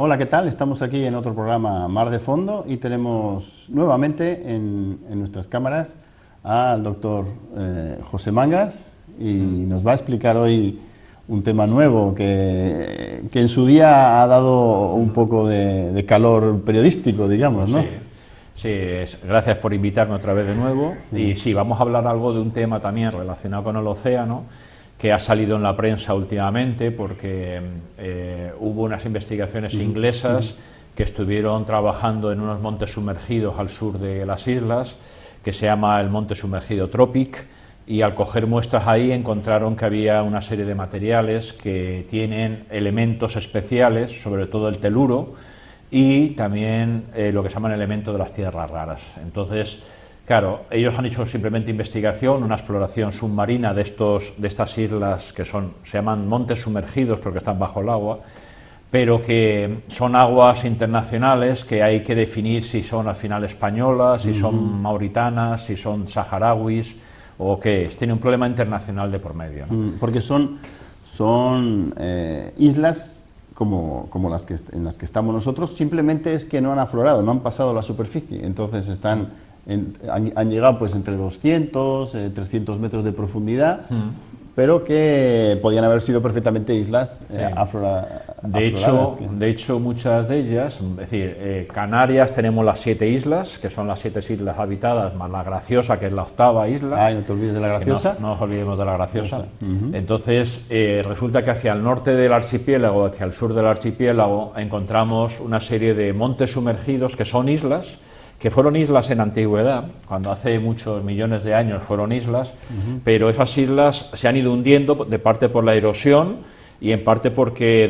Hola, ¿qué tal? Estamos aquí en otro programa Mar de Fondo y tenemos nuevamente en nuestras cámaras al doctor José Mangas y nos va a explicar hoy un tema nuevo que en su día ha dado un poco de calor periodístico, digamos, ¿no? Sí, sí, gracias por invitarme otra vez de nuevo. Y sí, vamos a hablar algo de un tema también relacionado con el océano, que ha salido en la prensa últimamente porque hubo unas investigaciones inglesas que estuvieron trabajando en unos montes sumergidos al sur de las islas, que se llama el monte sumergido Tropic, y al coger muestras ahí encontraron que había una serie de materiales que tienen elementos especiales, sobre todo el teluro, y también lo que se llaman elementos de las tierras raras. Entonces, claro, ellos han hecho simplemente investigación, una exploración submarina de estas islas que se llaman montes sumergidos porque están bajo el agua, pero que son aguas internacionales que hay que definir si son al final españolas, si son mauritanas, si son saharauis o qué es. Tiene un problema internacional de por medio, ¿no? Porque son islas como en las que estamos nosotros, simplemente es que no han aflorado, no han pasado la superficie, entonces han llegado pues entre 200, 300 metros de profundidad, pero que podían haber sido perfectamente islas afloradas. De hecho, muchas de ellas, es decir, Canarias tenemos las 7 islas, que son las 7 islas habitadas, más la Graciosa, que es la 8ª isla. Ay, no te olvides de la Graciosa. No nos olvidemos de la Graciosa. Entonces, resulta que hacia el norte del archipiélago, hacia el sur del archipiélago, encontramos una serie de montes sumergidos que son islas, que fueron islas en antigüedad, cuando hace muchos millones de años fueron islas, pero esas islas se han ido hundiendo de parte por la erosión y en parte porque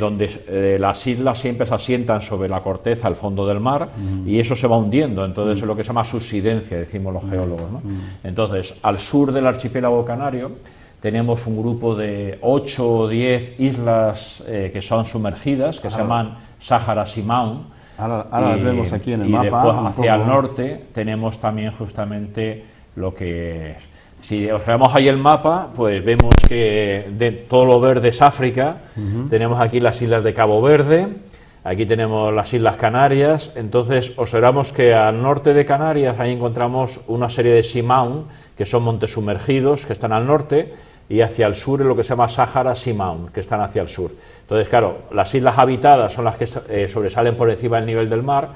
las islas siempre se asientan sobre la corteza, al fondo del mar, y eso se va hundiendo, entonces es lo que se llama subsidencia, decimos los geólogos, ¿no? Entonces, al sur del archipiélago canario tenemos un grupo de 8 o 10 islas que son sumergidas, que se llaman Sahara Seamound. Ahora las vemos aquí en el mapa. Y después hacia el norte tenemos también justamente lo que es. Si observamos ahí el mapa, pues vemos que de todo lo verde es África, tenemos aquí las islas de Cabo Verde, aquí tenemos las Islas Canarias, entonces observamos que al norte de Canarias ahí encontramos una serie de seamound, que son montes sumergidos, que están al norte, y hacia el sur es lo que se llama Sahara Seamound, que están hacia el sur. Entonces, claro, las islas habitadas son las que sobresalen por encima del nivel del mar,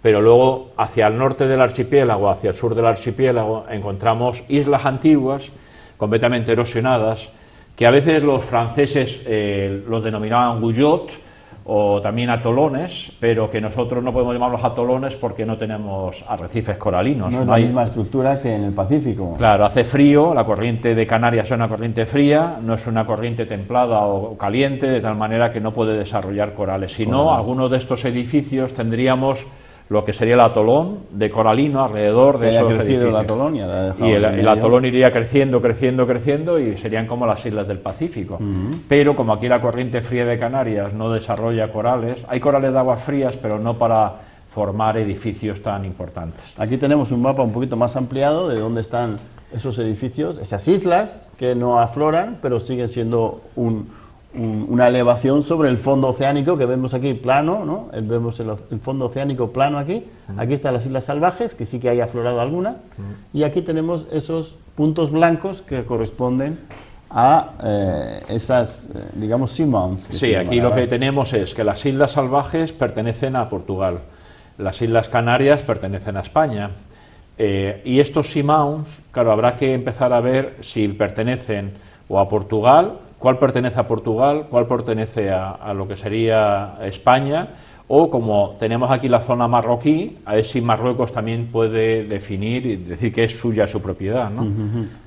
pero luego hacia el norte del archipiélago, hacia el sur del archipiélago, encontramos islas antiguas, completamente erosionadas, que a veces los franceses los denominaban gouillots, o también atolones, pero que nosotros no podemos llamarlos atolones porque no tenemos arrecifes coralinos. No es la misma estructura que en el Pacífico. Claro, hace frío, la corriente de Canarias es una corriente fría, no es una corriente templada o caliente, de tal manera que no puede desarrollar corales. Si no, algunos de estos edificios tendríamos lo que sería el atolón de coralino alrededor de esos edificios. El atolón y el atolón iría creciendo, creciendo, creciendo y serían como las islas del Pacífico. Pero como aquí la corriente fría de Canarias no desarrolla corales, hay corales de aguas frías, pero no para formar edificios tan importantes. Aquí tenemos un mapa un poquito más ampliado de dónde están esos edificios, esas islas que no afloran, pero siguen siendo una elevación sobre el fondo oceánico que vemos aquí plano, ¿no? Vemos el fondo oceánico plano aquí. Aquí están las islas salvajes, que sí que hay aflorado alguna, y aquí tenemos esos puntos blancos que corresponden a esas, digamos, seamounds. Sí, aquí lo que tenemos es que las islas salvajes pertenecen a Portugal, las islas Canarias pertenecen a España, y estos seamounds, claro, habrá que empezar a ver si pertenecen o a Portugal, cuál pertenece a Portugal, cuál pertenece a lo que sería España, o como tenemos aquí la zona marroquí, a ver si Marruecos también puede definir y decir que es suya su propiedad, ¿no?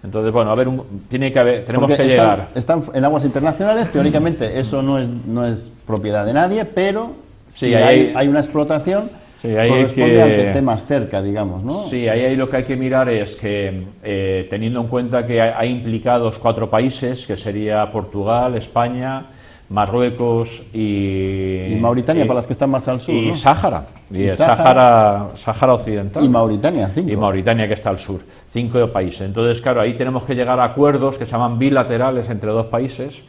Entonces, bueno, a ver, tenemos que llegar. Están en aguas internacionales, teóricamente eso no es propiedad de nadie, pero sí, si hay una explotación, sí, corresponde al que esté más cerca, digamos, ¿no? Sí, ahí lo que hay que mirar es que, teniendo en cuenta que hay implicados 4 países, que sería Portugal, España, Marruecos y Mauritania, para las que están más al sur, y ¿no? Sáhara, y Sáhara occidental. Y Mauritania, 5. Y Mauritania, que está al sur, 5 países. Entonces, claro, ahí tenemos que llegar a acuerdos que se llaman bilaterales entre 2 países,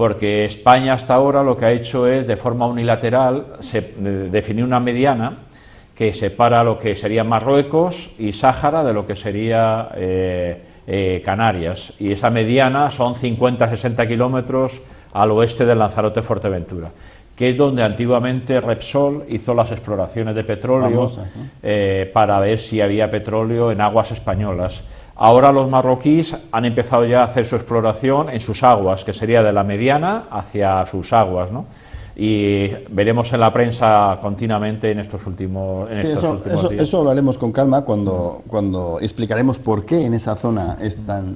porque España hasta ahora lo que ha hecho es, de forma unilateral, definir una mediana que separa lo que sería Marruecos y Sáhara de lo que sería Canarias, y esa mediana son 50-60 kilómetros al oeste del Lanzarote-Fuerteventura, que es donde antiguamente Repsol hizo las exploraciones de petróleo. Famosas, ¿no? Para ver si había petróleo en aguas españolas. Ahora los marroquíes han empezado ya a hacer su exploración en sus aguas, que sería de la mediana hacia sus aguas, ¿no? Y veremos en la prensa continuamente en estos últimos días. Eso lo haremos con calma cuando explicaremos por qué en esa zona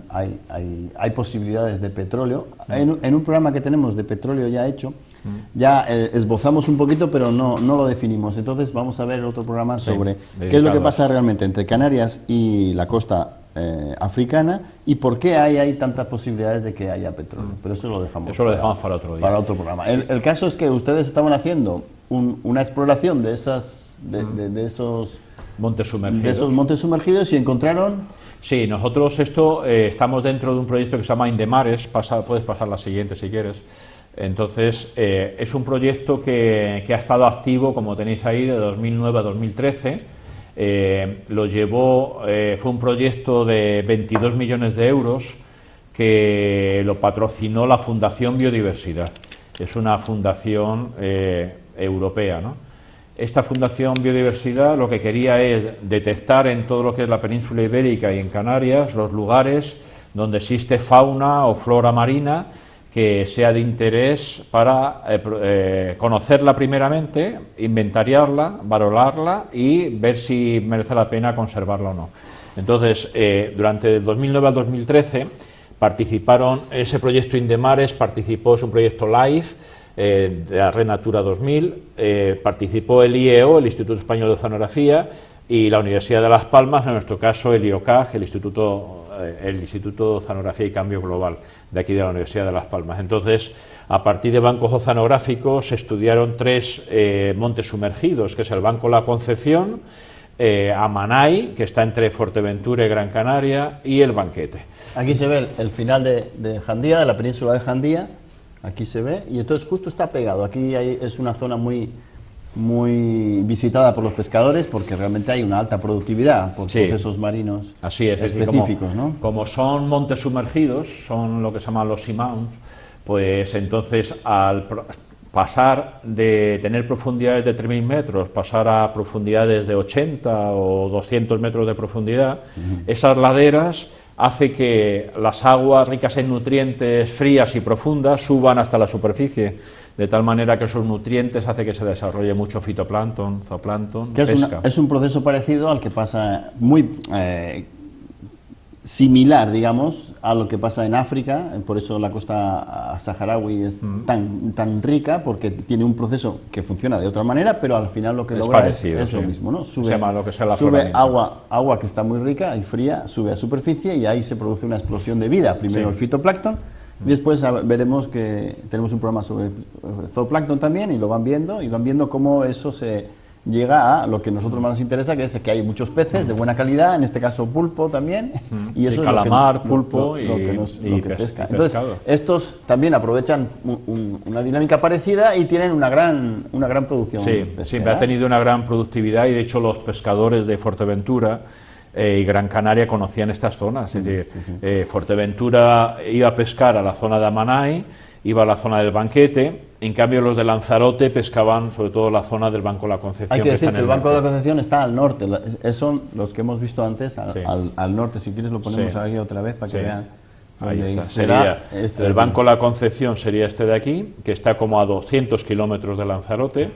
hay posibilidades de petróleo. En un programa que tenemos de petróleo ya hecho, ya esbozamos un poquito, pero no lo definimos. Entonces vamos a ver otro programa sobre qué es lo que pasa realmente entre Canarias y la costa africana y por qué hay tantas posibilidades de que haya petróleo. Pero eso lo dejamos para otro día. Para otro programa. El caso es que ustedes estaban haciendo una exploración de esos montes sumergidos. De esos montes sumergidos y encontraron... Sí, nosotros estamos dentro de un proyecto que se llama Indemares. Puedes pasar la siguiente si quieres. Entonces, es un proyecto que ha estado activo, como tenéis ahí, de 2009 a 2013. Fue un proyecto de 22 millones de euros que lo patrocinó la Fundación Biodiversidad. Es una fundación europea, ¿no? Esta Fundación Biodiversidad lo que quería es detectar en todo lo que es la península ibérica y en Canarias los lugares donde existe fauna o flora marina que sea de interés para conocerla primeramente, inventariarla, valorarla y ver si merece la pena conservarla o no. Entonces, durante el 2009 al 2013 participaron, ese proyecto Indemares participó, es un proyecto LIFE de la Red Natura 2000, participó el IEO, el Instituto Español de Oceanografía, y la Universidad de Las Palmas, en nuestro caso el IOCAG, el Instituto de Oceanografía y Cambio Global, de aquí de la Universidad de Las Palmas. Entonces, a partir de bancos oceanográficos se estudiaron 3 montes sumergidos, que es el Banco La Concepción, Amanay, que está entre Fuerteventura y Gran Canaria, y el Banquete. Aquí se ve el final de Jandía, de la península de Jandía, aquí se ve, y entonces justo está pegado. Aquí es una zona muy visitada por los pescadores porque realmente hay una alta productividad por procesos marinos específicos, ¿no? Como son montes sumergidos, son lo que se llaman los seamounts, pues entonces al pasar de tener profundidades de 3.000 metros, pasar a profundidades de 80 o 200 metros de profundidad, esas laderas hace que las aguas ricas en nutrientes frías y profundas suban hasta la superficie, de tal manera que esos nutrientes hace que se desarrolle mucho fitoplancton, zooplancton, pesca. Es un proceso parecido al que pasa, muy similar, digamos, a lo que pasa en África, por eso la costa saharaui es tan rica, porque tiene un proceso que funciona de otra manera, pero al final lo que logra es lo mismo, ¿no? Sube agua que está muy rica y fría, sube a superficie y ahí se produce una explosión de vida, primero el fitoplancton, y después veremos que tenemos un programa sobre zooplancton también y lo van viendo cómo eso se llega a lo que a nosotros más nos interesa, que es que hay muchos peces de buena calidad, en este caso pulpo también, y eso calamar, es pulpo lo que pesca. Entonces, estos también aprovechan una dinámica parecida y tienen una gran producción. Sí, siempre ha tenido una gran productividad y de hecho los pescadores de Fuerteventura y Gran Canaria conocían estas zonas. Es decir, Fuerteventura iba a pescar a la zona de Amanay, iba a la zona del Banquete, en cambio los de Lanzarote pescaban sobre todo la zona del Banco La Concepción. Hay que decir que el Banco de la Concepción está al norte, son los que hemos visto antes al norte. Si quieres lo ponemos aquí otra vez para que vean. Ahí está. Sería el Banco La Concepción sería este de aquí, que está como a 200 kilómetros de Lanzarote,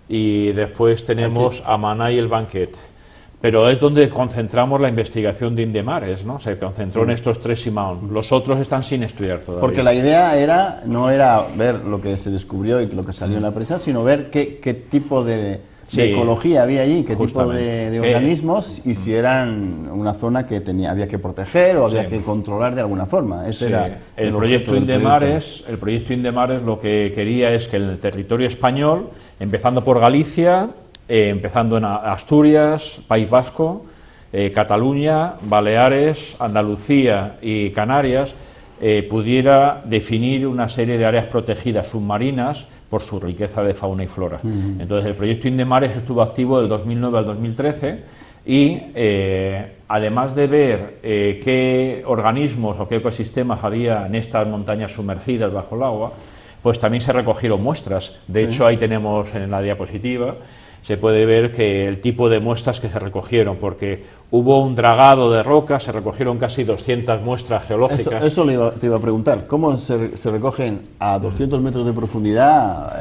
y después tenemos Amanay y el Banquete. Pero es donde concentramos la investigación de Indemares, ¿no? Se concentró en estos 3 seamounts. Los otros están sin estudiar todavía. Porque la idea no era ver lo que se descubrió y lo que salió en la prensa, sino ver qué tipo de ecología había allí, qué tipo de organismos, y si eran una zona que había que proteger o había que controlar de alguna forma. Ese era el proyecto Indemares. El proyecto Indemares lo que quería es que en el territorio español, empezando por Galicia, empezando en Asturias, País Vasco, Cataluña, Baleares, Andalucía y Canarias, pudiera definir una serie de áreas protegidas submarinas por su riqueza de fauna y flora. Entonces el proyecto Indemares estuvo activo del 2009 al 2013 y además de ver qué organismos o qué ecosistemas había en estas montañas sumergidas bajo el agua, pues también se recogieron muestras. De hecho, ahí tenemos en la diapositiva, se puede ver que el tipo de muestras que se recogieron, porque hubo un dragado de rocas, se recogieron casi 200 muestras geológicas. Eso te iba a preguntar, ¿cómo se recogen a 200 metros de profundidad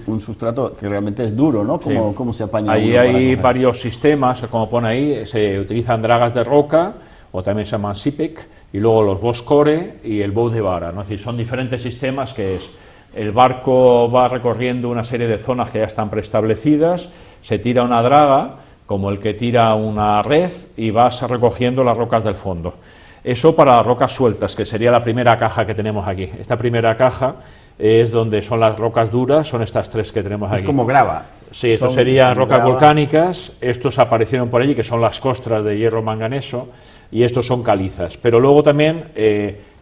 un sustrato que realmente es duro, ¿no? ¿Cómo se apaña? Ahí hay varios sistemas, como pone ahí, se utilizan dragas de roca, o también se llaman SIPEC, y luego los Boscore y el bow de vara, ¿no? Es decir, son diferentes sistemas que es... El barco va recorriendo una serie de zonas que ya están preestablecidas, se tira una draga, como el que tira una red, y vas recogiendo las rocas del fondo. Eso para las rocas sueltas, que sería la primera caja que tenemos aquí. Esta primera caja es donde son las rocas duras, son estas tres que tenemos aquí. Es como grava. Sí, estos serían rocas volcánicas, estos aparecieron por allí, que son las costras de hierro manganeso, y estos son calizas. Pero luego también...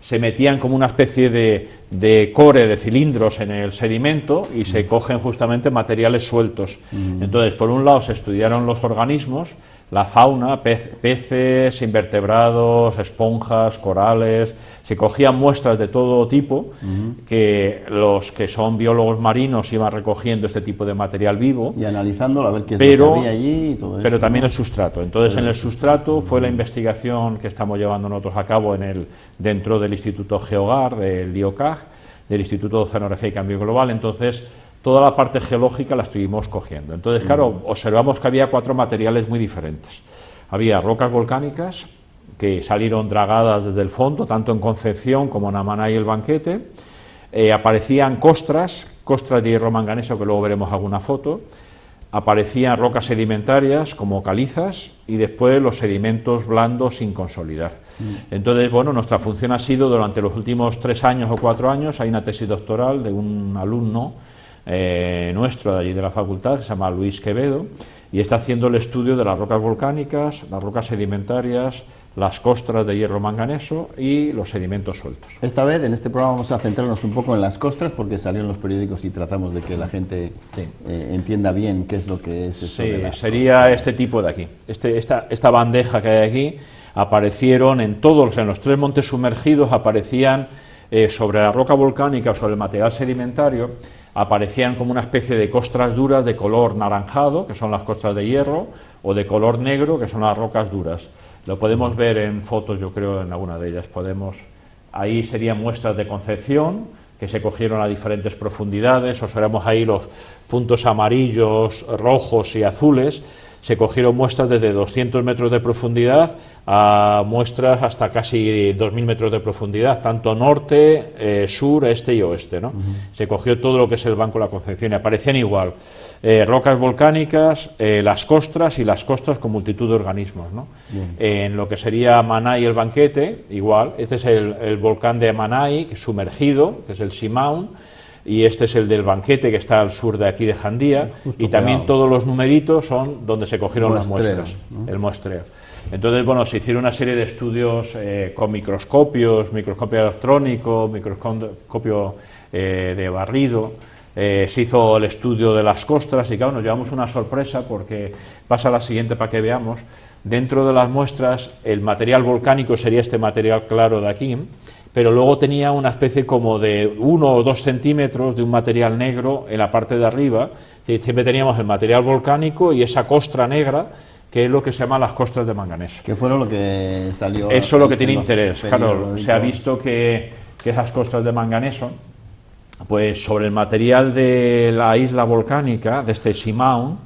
se metían como una especie de core, de cilindros en el sedimento y se cogen justamente materiales sueltos. Entonces, por un lado se estudiaron los organismos, la fauna, peces, invertebrados, esponjas, corales, se cogían muestras de todo tipo, que los que son biólogos marinos iban recogiendo este tipo de material vivo. Y analizándolo a ver qué es lo que había allí y todo eso. Pero también el sustrato. Entonces, en el sustrato fue la investigación que estamos llevando nosotros a cabo dentro del Instituto GeoGar, del IOCAG, del Instituto de Oceanografía y Cambio Global. Entonces, toda la parte geológica la estuvimos cogiendo. Entonces, claro, observamos que había 4 materiales muy diferentes. Había rocas volcánicas que salieron dragadas desde el fondo, tanto en Concepción como en Amanay y el Banquete. Aparecían costras de hierro manganeso, que luego veremos alguna foto. Aparecían rocas sedimentarias como calizas y después los sedimentos blandos sin consolidar. Entonces, bueno, nuestra función ha sido durante los últimos 3 años o 4 años, hay una tesis doctoral de un alumno nuestro de allí de la facultad, que se llama Luis Quevedo, y está haciendo el estudio de las rocas volcánicas, las rocas sedimentarias, las costras de hierro manganeso y los sedimentos sueltos. Esta vez, en este programa, vamos a centrarnos un poco en las costras, porque salió en los periódicos y tratamos de que la gente entienda bien qué es lo que es eso de las sería costras. este tipo de aquí, esta bandeja que hay aquí. Aparecieron en los 3 montes sumergidos, aparecían sobre la roca volcánica o sobre el material sedimentario, aparecían como una especie de costras duras de color naranjado, que son las costras de hierro, o de color negro, que son las rocas duras. Lo podemos ver en fotos, yo creo, en alguna de ellas. Ahí serían muestras de Concepción, que se cogieron a diferentes profundidades, observamos ahí los puntos amarillos, rojos y azules. Se cogieron muestras desde 200 metros de profundidad a muestras hasta casi 2.000 metros de profundidad, tanto norte, sur, este y oeste, ¿no? Se cogió todo lo que es el Banco de la Concepción y aparecían igual rocas volcánicas, las costras y las costras con multitud de organismos, ¿no? En lo que sería Amanay y el Banquete, igual, este es el volcán de Amanay, que es sumergido, que es el Simaun, y este es el del Banquete, que está al sur de aquí de Jandía, y también todos los numeritos son donde se cogieron las muestras, ¿no? El muestreo. Entonces, bueno, se hicieron una serie de estudios con microscopio electrónico, microscopio de barrido, se hizo el estudio de las costras y claro, nos llevamos una sorpresa porque pasa la siguiente para que veamos. Dentro de las muestras, el material volcánico sería este material claro de aquí, pero luego tenía una especie como de 1 o 2 centímetros de un material negro en la parte de arriba, y siempre teníamos el material volcánico y esa costra negra, que es lo que se llama las costras de manganeso. ¿Qué fue lo que salió? Eso es lo que tiene interés, claro, se ha visto que esas costras de manganeso, pues sobre el material de la isla volcánica, de este Simaun,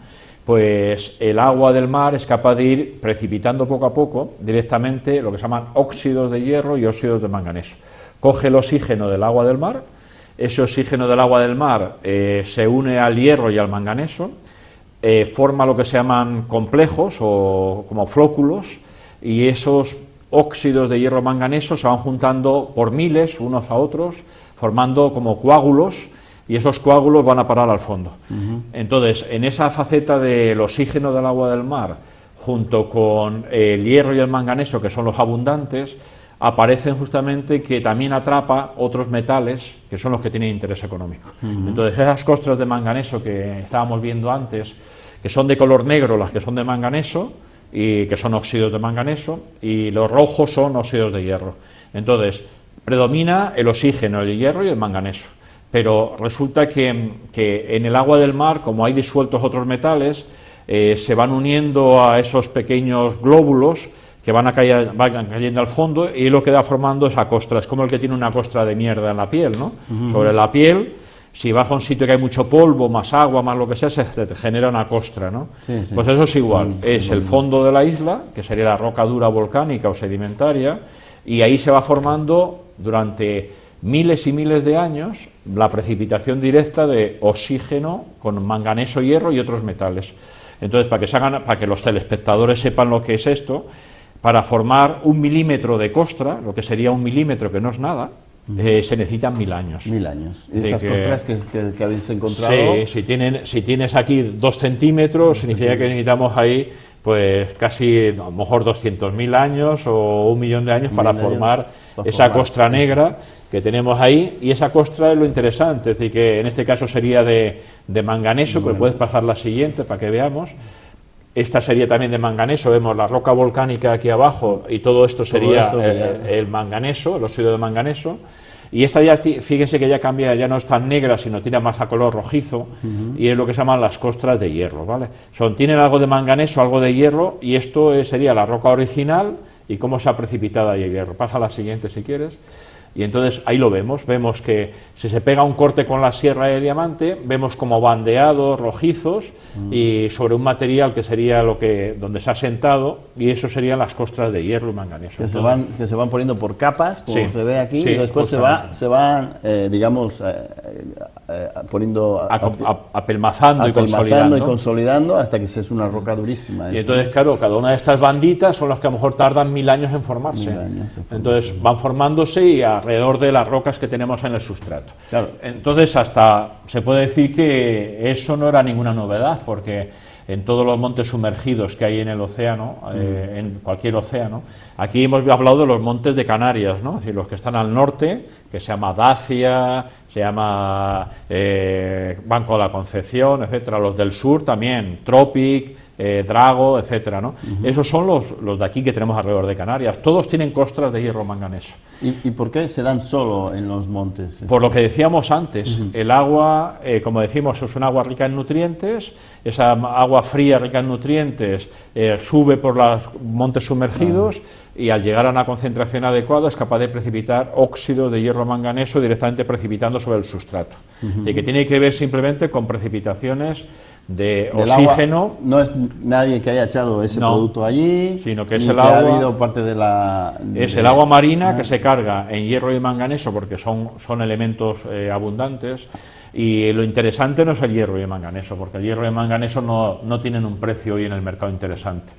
pues el agua del mar es capaz de ir precipitando poco a poco directamente lo que se llaman óxidos de hierro y óxidos de manganeso. Coge el oxígeno del agua del mar, ese oxígeno del agua del mar se une al hierro y al manganeso, forma lo que se llaman complejos o como flóculos, y esos óxidos de hierro manganeso se van juntando por miles unos a otros, formando como coágulos, y esos coágulos van a parar al fondo. Entonces, en esa faceta del oxígeno del agua del mar, junto con el hierro y el manganeso, que son los abundantes, aparecen justamente que también atrapa otros metales que son los que tienen interés económico. Entonces esas costras de manganeso que estábamos viendo antes, que son de color negro las que son de manganeso, y que son óxidos de manganeso, y los rojos son óxidos de hierro. Entonces predomina el oxígeno, el hierro y el manganeso, pero resulta que en el agua del mar, como hay disueltos otros metales, se van uniendo a esos pequeños glóbulos que van cayendo al fondo, y lo que da formando esa costra. Es como el que tiene una costra de mierda en la piel, ¿no? Sobre la piel, si vas a un sitio que hay mucho polvo, más agua, más lo que sea, se te genera una costra, ¿no? Sí. Pues eso es igual, es el fondo de la isla, que sería la roca dura volcánica o sedimentaria, y ahí se va formando durante miles y miles de años la precipitación directa de oxígeno con manganeso, hierro y otros metales. Entonces, para que los telespectadores sepan lo que es esto, para formar 1 milímetro de costra, lo que sería 1 milímetro, que no es nada, se necesitan 1000 años. 1000 años. ¿Y estas costras que habéis encontrado? Sí, si tienes aquí 2 centímetros, significa que necesitamos ahí pues casi, a lo mejor 200.000 años o 1 millón de años para formar esa costra negra que tenemos ahí, y esa costra es lo interesante, es decir, que en este caso sería de manganeso, pero puedes pasar la siguiente para que veamos. Esta sería también de manganeso, vemos la roca volcánica aquí abajo, y todo esto sería el manganeso, el óxido de manganeso. Y esta ya, fíjense que ya cambia, ya no es tan negra, sino tira más a color rojizo, y es lo que se llaman las costras de hierro, ¿vale? Tienen algo de manganeso, algo de hierro, y esto sería la roca original y cómo se ha precipitado ahí el hierro. Pasa a la siguiente si quieres. Y entonces ahí lo vemos que si se pega un corte con la sierra de diamante, vemos como bandeados, rojizos, y sobre un material que sería donde se ha sentado, y eso serían las costras de hierro y manganeso. Que se van poniendo por capas, como se ve aquí, y después se van digamos, poniendo... apelmazando y consolidando hasta que es una roca durísima. Y entonces, claro, cada una de estas banditas son las que a lo mejor tardan 1000 años en formarse. Entonces van formándose y alrededor de las rocas que tenemos en el sustrato. Claro. Entonces, hasta se puede decir que eso no era ninguna novedad, porque en todos los montes sumergidos que hay en el océano, en cualquier océano, aquí hemos hablado de los montes de Canarias, ¿no? Es decir, los que están al norte, que se llama Dacia, se llama Banco de la Concepción, etcétera. Los del sur también, Tropic, Drago, etcétera, ¿no? Esos son los de aquí que tenemos alrededor de Canarias. Todos tienen costras de hierro manganeso. ¿Y por qué se dan solo en los montes? Por lo que decíamos antes, el agua, como decimos, es un agua rica en nutrientes. Esa agua fría rica en nutrientes sube por los montes sumergidos, y al llegar a una concentración adecuada es capaz de precipitar óxido de hierro manganeso directamente precipitando sobre el sustrato. Y que tiene que ver simplemente con precipitaciones de oxígeno. Agua, no es nadie que haya echado ese producto allí, sino que es el agua, ha habido parte de el agua marina que se carga en hierro y manganeso, porque son elementos abundantes. Y lo interesante no es el hierro y el manganeso, porque el hierro y el manganeso no tienen un precio hoy en el mercado interesante.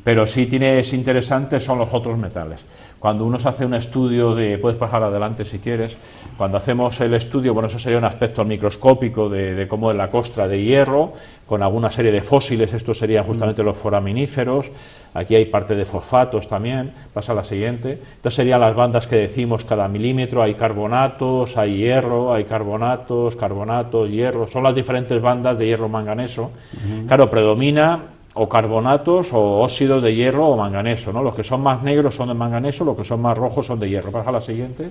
Pero sí es interesante son los otros metales. Cuando uno se hace un estudio puedes pasar adelante si quieres, cuando hacemos el estudio, bueno, eso sería un aspecto microscópico de cómo es la costra de hierro, con alguna serie de fósiles, estos serían justamente los foraminíferos, aquí hay parte de fosfatos también, pasa a la siguiente. Estas serían las bandas que decimos cada milímetro, hay carbonatos, hay hierro, hay carbonatos, hierro, son las diferentes bandas de hierro manganeso. Claro, predomina o carbonatos o óxidos de hierro o manganeso, ¿no? Los que son más negros son de manganeso, los que son más rojos son de hierro. Pasa a la siguiente.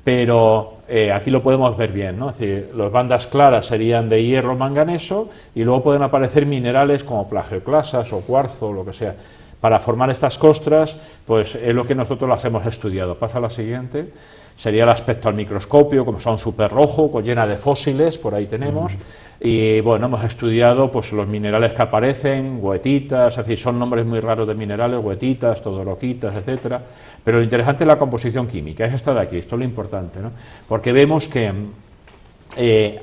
Pero aquí lo podemos ver bien, ¿no? Es decir, las bandas claras serían de hierro manganeso, y luego pueden aparecer minerales como plagioclasas o cuarzo, lo que sea. Para formar estas costras, pues es lo que nosotros las hemos estudiado. Pasa a la siguiente. Sería el aspecto al microscopio, como son súper rojo, llena de fósiles, por ahí tenemos. Y bueno, hemos estudiado pues los minerales que aparecen, huetitas, es decir, son nombres muy raros de minerales, huetitas, todoroquitas, etcétera. Pero lo interesante es la composición química, es esta de aquí, esto es lo importante, ¿no? Porque vemos que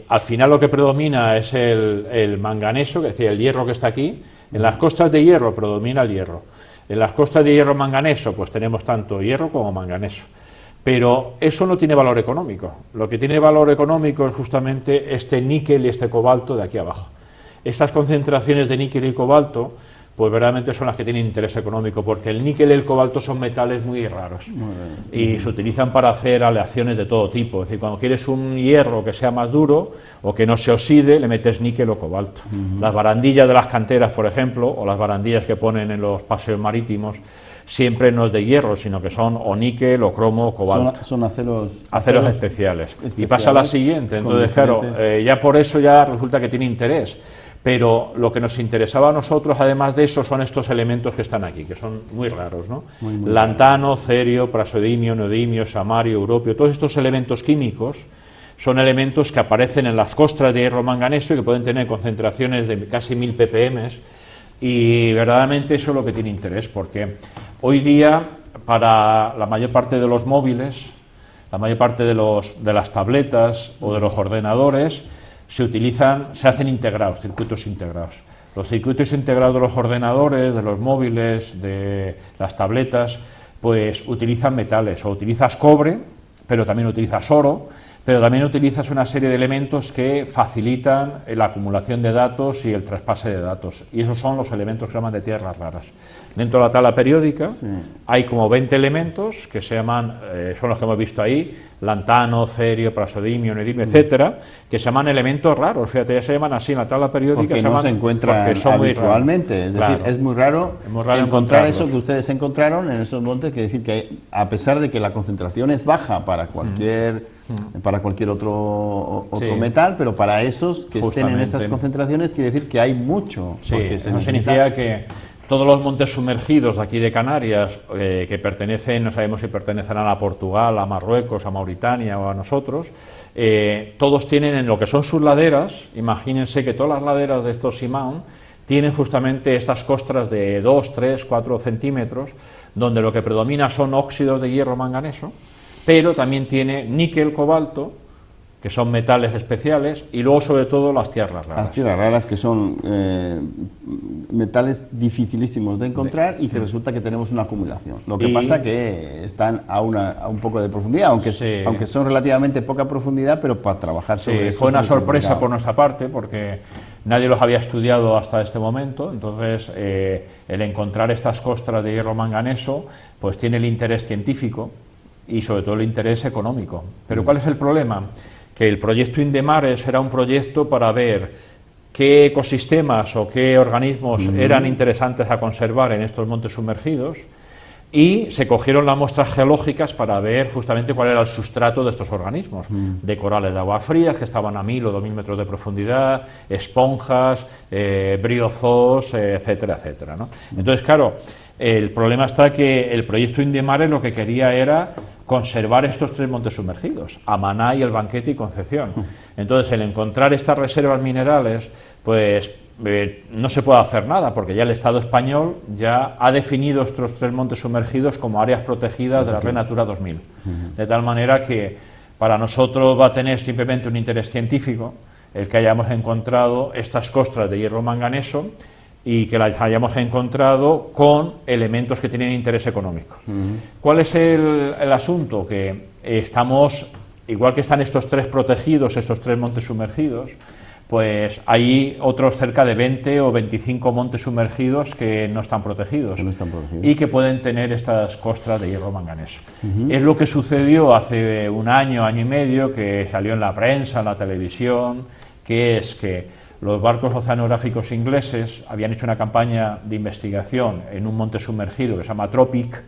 al final lo que predomina es el manganeso, que es decir, el hierro que está aquí. En las costas de hierro predomina el hierro. En las costas de hierro manganeso, pues tenemos tanto hierro como manganeso. Pero eso no tiene valor económico. Lo que tiene valor económico es justamente este níquel y este cobalto de aquí abajo. Estas concentraciones de níquel y cobalto, pues verdaderamente son las que tienen interés económico, porque el níquel y el cobalto son metales muy raros y se utilizan para hacer aleaciones de todo tipo. Es decir, cuando quieres un hierro que sea más duro o que no se oxide, le metes níquel o cobalto. Las barandillas de las canteras, por ejemplo, o las barandillas que ponen en los paseos marítimos, siempre no es de hierro, sino que son o níquel o cromo o cobalto. Son aceros especiales. Y pasa a la siguiente, entonces claro, ya por eso ya resulta que tiene interés. Pero lo que nos interesaba a nosotros, además de eso, son estos elementos que están aquí, que son muy raros, ¿no? Muy lantano, cerio, praseodimio, neodimio, samario, europio, todos estos elementos químicos son elementos que aparecen en las costras de hierro manganeso y que pueden tener concentraciones de casi 1000 ppm, y verdaderamente eso es lo que tiene interés, porque hoy día para la mayor parte de los móviles, la mayor parte de las tabletas o de los ordenadores, se hacen integrados, circuitos integrados. Los circuitos integrados de los ordenadores, de los móviles, de las tabletas, pues utilizan metales, o utilizas cobre, pero también utilizas oro, pero también utilizas una serie de elementos que facilitan la acumulación de datos y el traspase de datos, y esos son los elementos que se llaman de tierras raras. Dentro de la tabla periódica hay como 20 elementos que se llaman, son los que hemos visto ahí, lantano, cerio, praseodimio, neodimio, etcétera, que se llaman elementos raros. Fíjate, ya se llaman así en la tabla periódica. Porque no se encuentran habitualmente, es decir, es muy raro encontrar eso que ustedes encontraron en esos montes, que decir que a pesar de que la concentración es baja para cualquier otro metal, pero para esos que estén en esas concentraciones quiere decir que hay mucho. Eso significa que todos los montes sumergidos de aquí de Canarias, que pertenecen, no sabemos si pertenecerán a Portugal, a Marruecos, a Mauritania o a nosotros, todos tienen en lo que son sus laderas, imagínense que todas las laderas de estos Simão tienen justamente estas costras de 2, 3, 4 centímetros, donde lo que predomina son óxidos de hierro manganeso, pero también tiene níquel, cobalto, que son metales especiales, y luego sobre todo las tierras raras. Las tierras raras, que son metales dificilísimos de encontrar y que resulta que tenemos una acumulación. Lo que pasa que están a un poco de profundidad, aunque son relativamente poca profundidad, pero para trabajar sobre eso. Fue una sorpresa por nuestra parte, porque nadie los había estudiado hasta este momento. Entonces el encontrar estas costras de hierro manganeso pues tiene el interés científico y sobre todo el interés económico. Pero ¿cuál es el problema? Que el proyecto Indemares era un proyecto para ver qué ecosistemas o qué organismos eran interesantes a conservar en estos montes sumergidos, y se cogieron las muestras geológicas para ver justamente cuál era el sustrato de estos organismos, de corales de agua frías que estaban a 1000 o 2000 metros de profundidad, esponjas, briozoos, etcétera, etcétera, ¿no? Entonces, claro, el problema está que el proyecto Indemares lo que quería era conservar estos 3 montes sumergidos, Amaná y El Banquete y Concepción. Entonces, el encontrar estas reservas minerales, pues no se puede hacer nada, porque ya el Estado español ya ha definido estos 3 montes sumergidos como áreas protegidas de la Red Natura 2000. De tal manera que para nosotros va a tener simplemente un interés científico el que hayamos encontrado estas costras de hierro manganeso y que las hayamos encontrado con elementos que tienen interés económico. ¿Cuál es el asunto? Que estamos, igual que están estos 3 protegidos, estos 3 montes sumergidos, pues hay otros cerca de 20 o 25 montes sumergidos que no están protegidos, y que pueden tener estas costras de hierro manganeso. Es lo que sucedió hace un año, año y medio, que salió en la prensa, en la televisión, que es que los barcos oceanográficos ingleses habían hecho una campaña de investigación en un monte sumergido que se llama Tropic,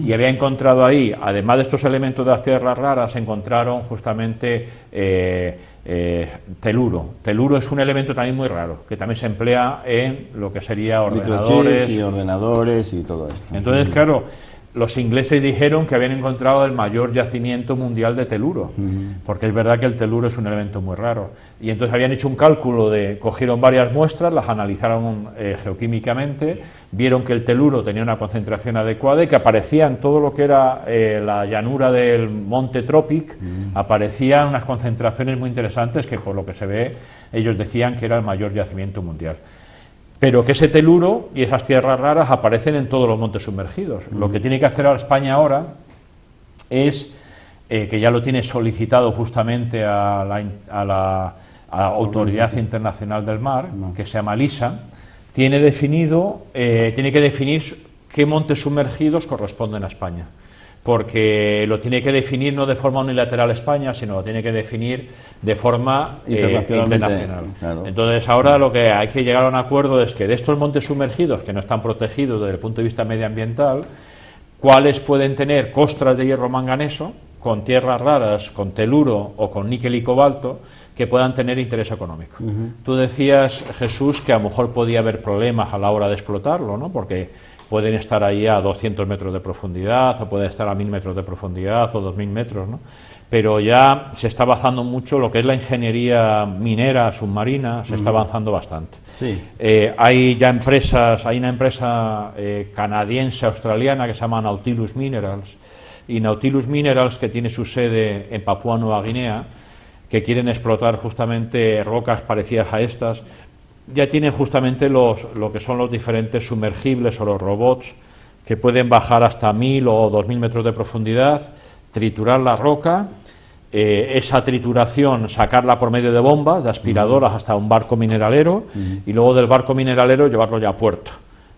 y había encontrado ahí, además de estos elementos de las tierras raras, encontraron justamente teluro. Teluro es un elemento también muy raro, que también se emplea en lo que sería ordenadores y todo esto. Entonces, claro, los ingleses dijeron que habían encontrado el mayor yacimiento mundial de teluro, porque es verdad que el teluro es un elemento muy raro. Y entonces habían hecho un cálculo cogieron varias muestras, las analizaron geoquímicamente, vieron que el teluro tenía una concentración adecuada y que aparecía en todo lo que era la llanura del monte Tropic, aparecían unas concentraciones muy interesantes que, por lo que se ve, ellos decían que era el mayor yacimiento mundial. Pero que ese teluro y esas tierras raras aparecen en todos los montes sumergidos. Lo que tiene que hacer España ahora es, que ya lo tiene solicitado justamente a la Autoridad Internacional del Mar, que se llama LISA, tiene que definir qué montes sumergidos corresponden a España, porque lo tiene que definir no de forma unilateral España, sino lo tiene que definir de forma internacional. Claro. Entonces ahora lo que hay que llegar a un acuerdo es que de estos montes sumergidos que no están protegidos desde el punto de vista medioambiental, cuáles pueden tener costras de hierro manganeso con tierras raras, con teluro o con níquel y cobalto, que puedan tener interés económico. Tú decías, Jesús, que a lo mejor podía haber problemas a la hora de explotarlo, ¿no? Porque pueden estar ahí a 200 metros de profundidad, o pueden estar a 1000 metros de profundidad, o 2000 metros, ¿no? Pero ya se está avanzando mucho lo que es la ingeniería minera submarina, se está avanzando bastante. Sí. Hay ya empresas, hay una empresa canadiense-australiana que se llama Nautilus Minerals, y Nautilus Minerals, que tiene su sede en Papúa Nueva Guinea, que quieren explotar justamente rocas parecidas a estas, ya tienen justamente lo que son los diferentes sumergibles o los robots que pueden bajar hasta 1000 o 2000 metros de profundidad, triturar la roca, esa trituración sacarla por medio de bombas, de aspiradoras hasta un barco mineralero y luego del barco mineralero llevarlo ya a puerto.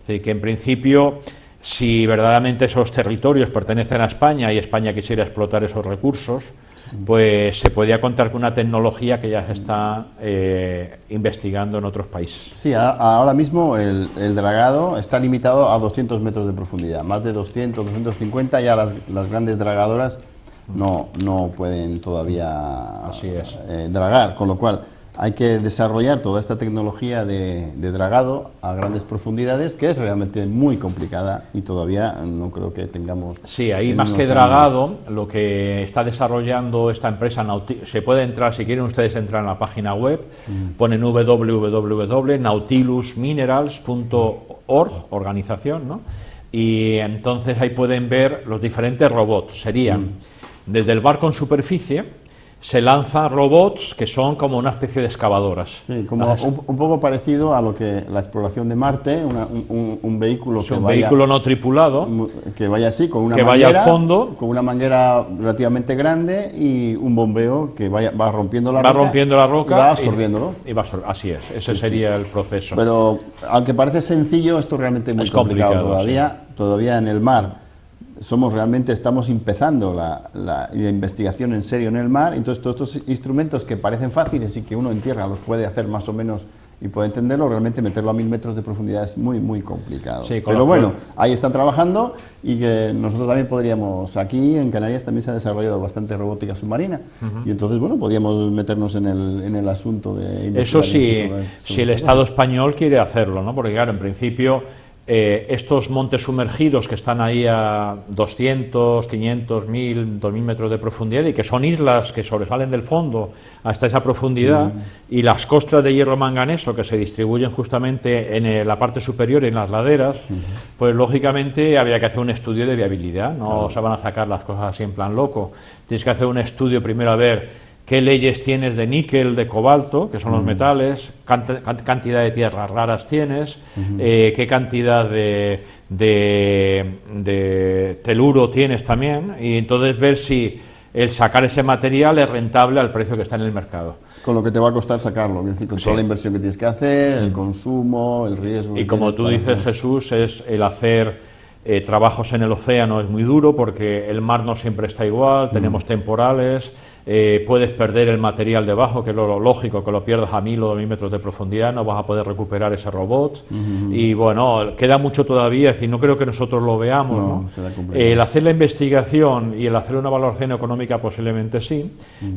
Es decir, que en principio, si verdaderamente esos territorios pertenecen a España y España quisiera explotar esos recursos, pues se podía contar con una tecnología que ya se está investigando en otros países. Sí, ahora mismo el dragado está limitado a 200 metros de profundidad, más de 200, 250, ya las grandes dragadoras no pueden todavía dragar, con lo cual hay que desarrollar toda esta tecnología de dragado a grandes profundidades, que es realmente muy complicada y todavía no creo que tengamos... Sí, ahí más que dragado, lo que está desarrollando esta empresa, se puede entrar, si quieren ustedes entrar en la página web, ponen www.nautilusminerals.org, organización, ¿no? Y entonces ahí pueden ver los diferentes robots, serían desde el barco en superficie, se lanzan robots que son como una especie de excavadoras. Sí, como un poco parecido a lo que la exploración de Marte, un vehículo que vaya... vehículo no tripulado. Que vaya así, con una que manguera, vaya al fondo. Con una manguera relativamente grande y un bombeo que va rompiendo la roca. Va rompiendo la roca. Y va absorbiéndolo. Así es, ese sería el proceso. Pero, aunque parece sencillo, esto es realmente muy complicado todavía. Sí. Todavía en el mar estamos empezando la investigación en serio en el mar, entonces todos estos instrumentos que parecen fáciles y que uno en tierra los puede hacer más o menos y puede entenderlo, realmente meterlo a 1000 metros de profundidad es muy, muy complicado. Sí, pero bueno, ahí están trabajando y que nosotros también podríamos, aquí en Canarias también se ha desarrollado bastante robótica submarina y entonces, bueno, podríamos meternos en el asunto de investigar. Eso sí, si el Estado español quiere hacerlo, ¿no? Porque claro, en principio... estos montes sumergidos que están ahí a 200, 500, 1000, 2000 metros de profundidad y que son islas que sobresalen del fondo hasta esa profundidad y las costras de hierro manganeso que se distribuyen justamente en la parte superior y en las laderas, pues lógicamente habría que hacer un estudio de viabilidad, no se van a sacar las cosas así en plan loco, tienes que hacer un estudio primero a ver qué leyes tienes de níquel, de cobalto, que son los metales, cantidad de tierras raras tienes, qué cantidad de teluro tienes también, y entonces ver si el sacar ese material es rentable al precio que está en el mercado. Con lo que te va a costar sacarlo, es decir, con toda la inversión que tienes que hacer, el consumo, el riesgo... Y como tú dices, Jesús, es el hacer... trabajos en el océano es muy duro porque el mar no siempre está igual, tenemos temporales, puedes perder el material debajo, que es lo lógico, que lo pierdas a 1000 o 2000 metros de profundidad, no vas a poder recuperar ese robot, y bueno, queda mucho todavía, es decir, no creo que nosotros lo veamos, ¿no? El hacer la investigación y el hacer una valoración económica posiblemente sí,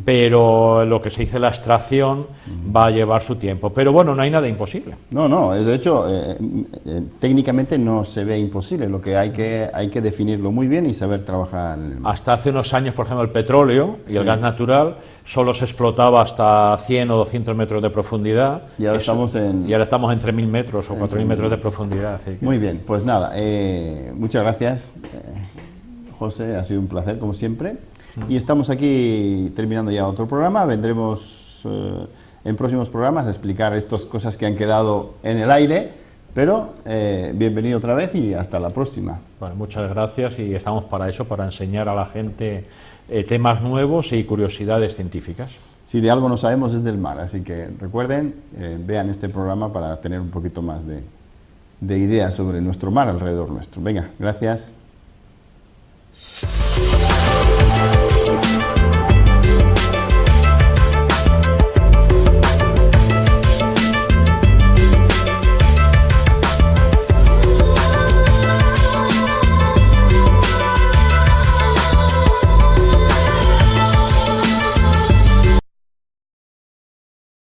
pero lo que se dice la extracción va a llevar su tiempo, pero bueno, no hay nada imposible. No, de hecho, técnicamente no se ve imposible, lo que hay que definirlo muy bien y saber trabajar. Hasta hace unos años, por ejemplo, el petróleo y el gas natural solo se explotaba hasta 100 o 200 metros de profundidad. Y ahora estamos en 3.000 metros o 4.000 metros de profundidad. Muy bien, pues nada, muchas gracias, José, ha sido un placer como siempre. Y estamos aquí terminando ya otro programa, vendremos en próximos programas a explicar estas cosas que han quedado en el aire. Pero bienvenido otra vez y hasta la próxima. Bueno, muchas gracias y estamos para eso, para enseñar a la gente temas nuevos y curiosidades científicas. Si de algo no sabemos es del mar, así que recuerden, vean este programa para tener un poquito más de de ideas sobre nuestro mar alrededor nuestro. Venga, gracias.